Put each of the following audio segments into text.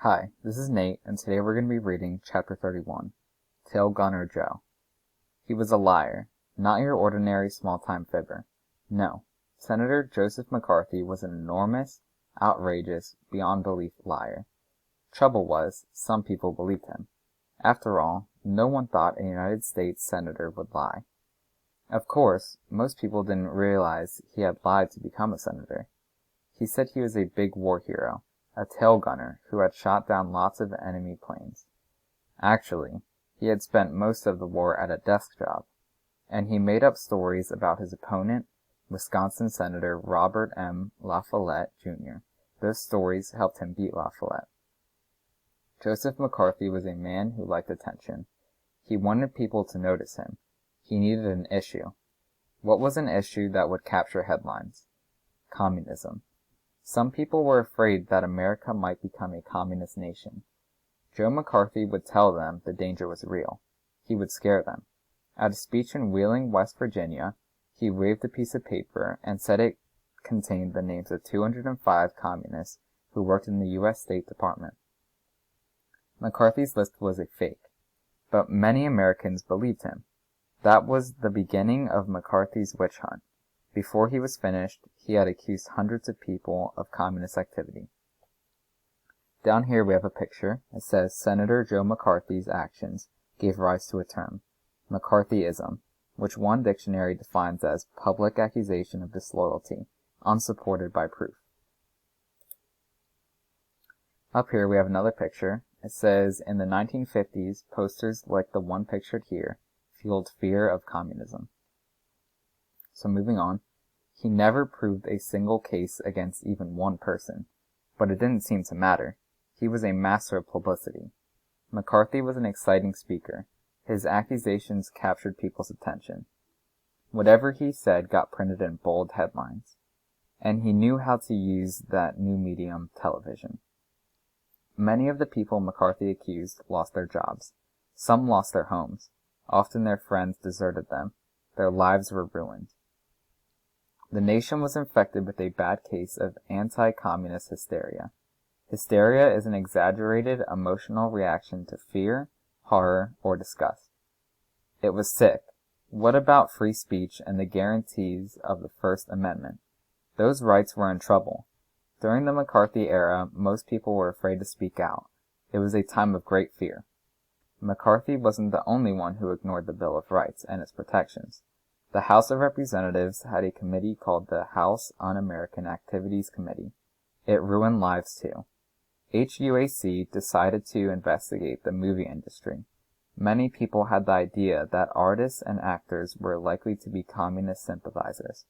Hi, this is Nate, and today we're going to be reading Chapter 31, Tail Gunner Joe. He was a liar, not your ordinary small-time fibber. No, Senator Joseph McCarthy was an enormous, outrageous, beyond belief liar. Trouble was, some people believed him. After all, no one thought a United States senator would lie. Of course, most people didn't realize he had lied to become a senator. He said he was a big war hero, a tail gunner who had shot down lots of enemy planes. Actually, he had spent most of the war at a desk job, and he made up stories about his opponent, Wisconsin Senator Robert M. La Follette, Jr. Those stories helped him beat La Follette. Joseph McCarthy was a man who liked attention. He wanted people to notice him. He needed an issue. What was an issue that would capture headlines? Communism. Some people were afraid that America might become a communist nation. Joe McCarthy would tell them the danger was real. He would scare them. At a speech in Wheeling, West Virginia, he waved a piece of paper and said it contained the names of 205 communists who worked in the U.S. State Department. McCarthy's list was a fake, but many Americans believed him. That was the beginning of McCarthy's witch hunt. Before he was finished, he had accused hundreds of people of communist activity. Down here we have a picture. It says, Senator Joe McCarthy's actions gave rise to a term, McCarthyism, which one dictionary defines as public accusation of disloyalty, unsupported by proof. Up here we have another picture. It says, in the 1950s, posters like the one pictured here fueled fear of communism. So moving on, he never proved a single case against even one person, but it didn't seem to matter. He was a master of publicity. McCarthy was an exciting speaker. His accusations captured people's attention. Whatever he said got printed in bold headlines. And he knew how to use that new medium, television. Many of the people McCarthy accused lost their jobs. Some lost their homes. Often their friends deserted them. Their lives were ruined. The nation was infected with a bad case of anti-communist hysteria. Hysteria is an exaggerated emotional reaction to fear, horror, or disgust. It was sick. What about free speech and the guarantees of the First Amendment? Those rights were in trouble. During the McCarthy era, most people were afraid to speak out. It was a time of great fear. McCarthy wasn't the only one who ignored the Bill of Rights and its protections. The House of Representatives had a committee called the House Un-American Activities Committee. It ruined lives too. HUAC decided to investigate the movie industry. Many people had the idea that artists and actors were likely to be communist sympathizers.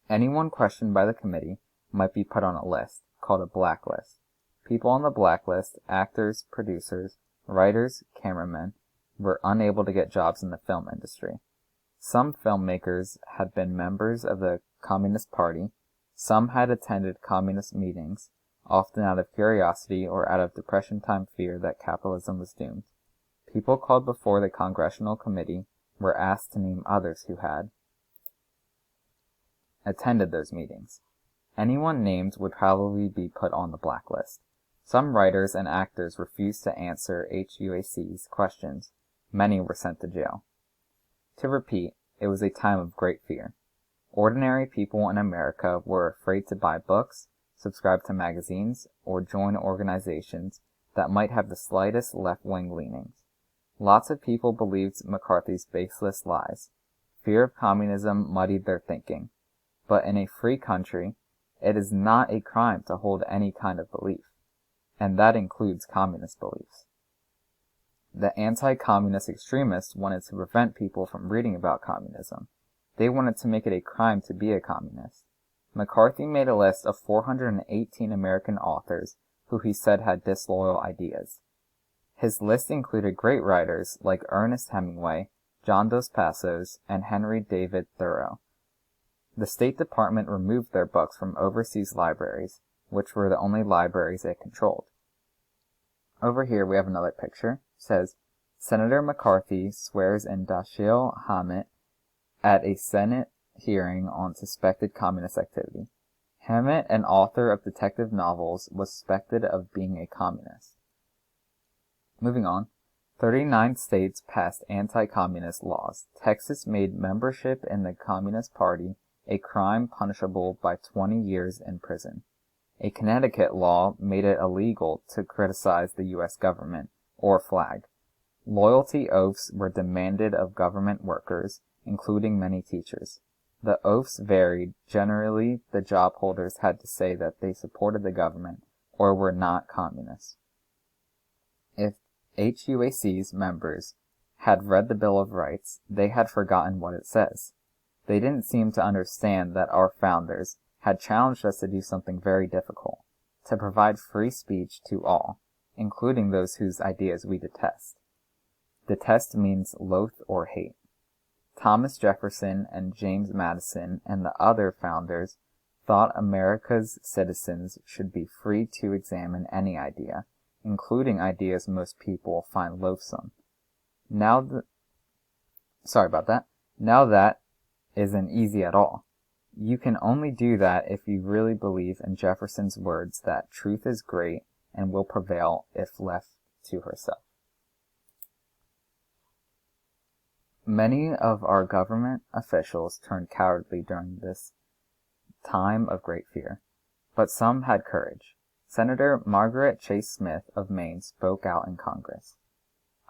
Anyone questioned by the committee might be put on a list, called a blacklist. People on the blacklist, actors, producers, writers, cameramen, were unable to get jobs in the film industry. Some filmmakers had been members of the Communist Party. Some had attended communist meetings, often out of curiosity or out of Depression-time fear that capitalism was doomed. People called before the Congressional Committee were asked to name others who had attended those meetings. Anyone named would probably be put on the blacklist. Some writers and actors refused to answer HUAC's questions. Many were sent to jail. To repeat, it was a time of great fear. Ordinary people in America were afraid to buy books, subscribe to magazines, or join organizations that might have the slightest left-wing leanings. Lots of people believed McCarthy's baseless lies. Fear of communism muddied their thinking. But in a free country, it is not a crime to hold any kind of belief, and that includes communist beliefs. The anti-communist extremists wanted to prevent people from reading about communism. They wanted to make it a crime to be a communist. McCarthy made a list of 418 American authors who he said had disloyal ideas. His list included great writers like Ernest Hemingway, John Dos Passos, and Henry David Thoreau. The State Department removed their books from overseas libraries, which were the only libraries it controlled. Over here we have another picture. It says, Senator McCarthy swears in Dashiell Hammett at a Senate hearing on suspected communist activity. Hammett, an author of detective novels, was suspected of being a communist. Moving on. 39 states passed anti-communist laws. Texas made membership in the Communist Party a crime punishable by 20 years in prison. A Connecticut law made it illegal to criticize the U.S. government or flag. Loyalty oaths were demanded of government workers, including many teachers. The oaths varied. Generally, the job holders had to say that they supported the government or were not communists. If HUAC's members had read the Bill of Rights, they had forgotten what it says. They didn't seem to understand that our founders had challenged us to do something very difficult, to provide free speech to all, including those whose ideas we detest. Detest means loathe or hate. Thomas Jefferson and James Madison and the other founders thought America's citizens should be free to examine any idea, including ideas most people find loathsome. Now that isn't easy at all. You can only do that if you really believe in Jefferson's words that truth is great and will prevail if left to herself. Many of our government officials turned cowardly during this time of great fear, but some had courage. Senator Margaret Chase Smith of Maine spoke out in Congress.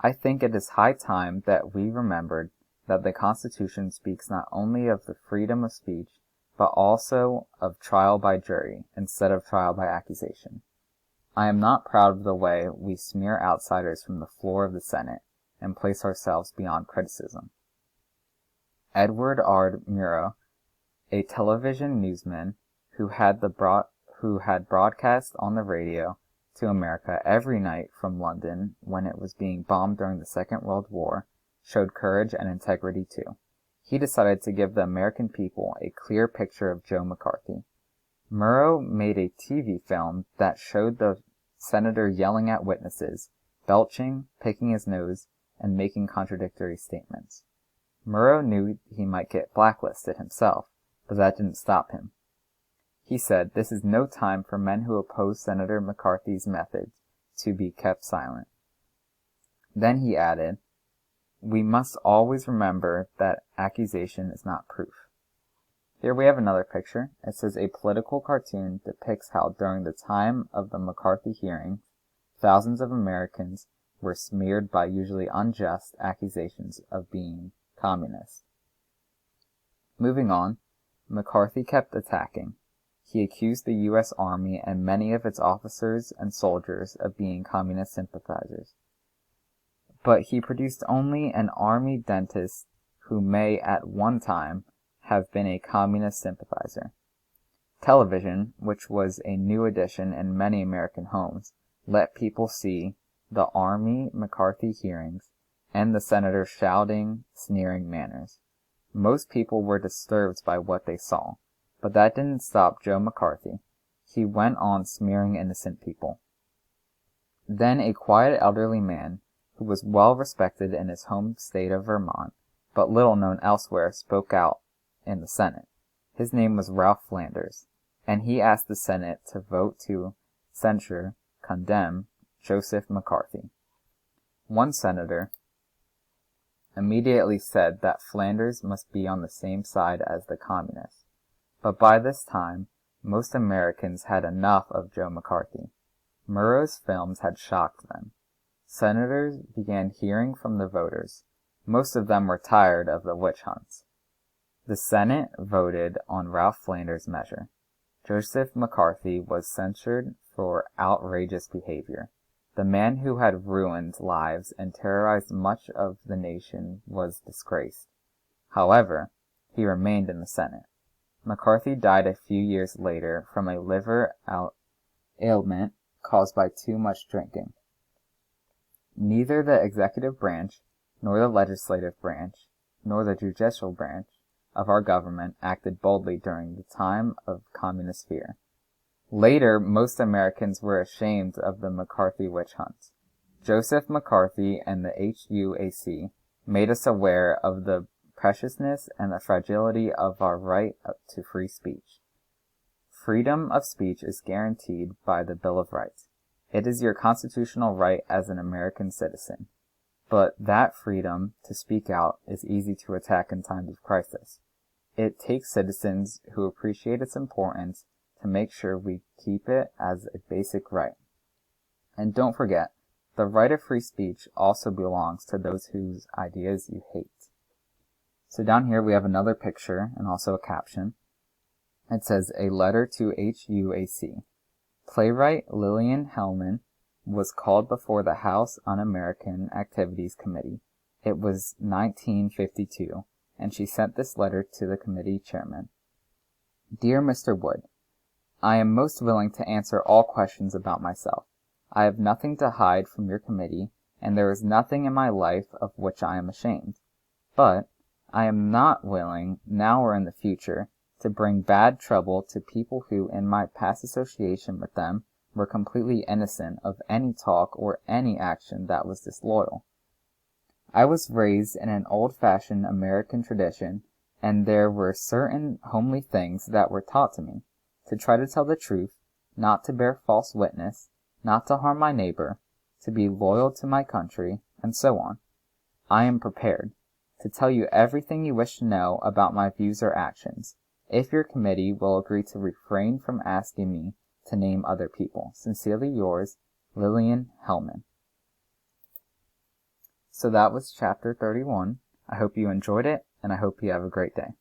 I think it is high time that we remembered that the Constitution speaks not only of the freedom of speech, but also of trial by jury instead of trial by accusation. I am not proud of the way we smear outsiders from the floor of the Senate and place ourselves beyond criticism. Edward R. Murrow, a television newsman who had broadcast on the radio to America every night from London when it was being bombed during the Second World War, showed courage and integrity too. He decided to give the American people a clear picture of Joe McCarthy. Murrow made a TV film that showed the senator yelling at witnesses, belching, picking his nose, and making contradictory statements. Murrow knew he might get blacklisted himself, but that didn't stop him. He said, "This is no time for men who oppose Senator McCarthy's methods to be kept silent." Then he added, "We must always remember that accusation is not proof." Here we have another picture. It says a political cartoon depicts how during the time of the McCarthy hearings, thousands of Americans were smeared by usually unjust accusations of being communists. Moving on, McCarthy kept attacking. He accused the U.S. Army and many of its officers and soldiers of being communist sympathizers. But he produced only an army dentist who may at one time have been a communist sympathizer. Television, which was a new addition in many American homes, let people see the Army McCarthy hearings and the senator's shouting, sneering manners. Most people were disturbed by what they saw, but that didn't stop Joe McCarthy. He went on smearing innocent people. Then a quiet elderly man, who was well respected in his home state of Vermont, but little known elsewhere, spoke out in the Senate. His name was Ralph Flanders, and he asked the Senate to vote to condemn Joseph McCarthy. One senator immediately said that Flanders must be on the same side as the communists. But by this time, most Americans had enough of Joe McCarthy. Murrow's films had shocked them. Senators began hearing from the voters. Most of them were tired of the witch hunts. The Senate voted on Ralph Flanders' measure. Joseph McCarthy was censured for outrageous behavior. The man who had ruined lives and terrorized much of the nation was disgraced. However, he remained in the Senate. McCarthy died a few years later from a liver ailment caused by too much drinking. Neither the executive branch, nor the legislative branch, nor the judicial branch of our government acted boldly during the time of communist fear. Later, most Americans were ashamed of the McCarthy witch hunts. Joseph McCarthy and the HUAC made us aware of the preciousness and the fragility of our right to free speech. Freedom of speech is guaranteed by the Bill of Rights. It is your constitutional right as an American citizen. But that freedom to speak out is easy to attack in times of crisis. It takes citizens who appreciate its importance to make sure we keep it as a basic right. And don't forget, the right of free speech also belongs to those whose ideas you hate. So down here we have another picture and also a caption. It says, "A letter to HUAC. Playwright Lillian Hellman was called before the House Un-American Activities Committee. It was 1952, and she sent this letter to the committee chairman. Dear Mr. Wood, I am most willing to answer all questions about myself. I have nothing to hide from your committee, and there is nothing in my life of which I am ashamed. But I am not willing, now or in the future, to bring bad trouble to people who, in my past association with them, were completely innocent of any talk or any action that was disloyal. I was raised in an old-fashioned American tradition, and there were certain homely things that were taught to me, to try to tell the truth, not to bear false witness, not to harm my neighbor, to be loyal to my country, and so on. I am prepared to tell you everything you wish to know about my views or actions, if your committee will agree to refrain from asking me to name other people. Sincerely yours, Lillian Hellman." So that was chapter 31. I hope you enjoyed it, and I hope you have a great day.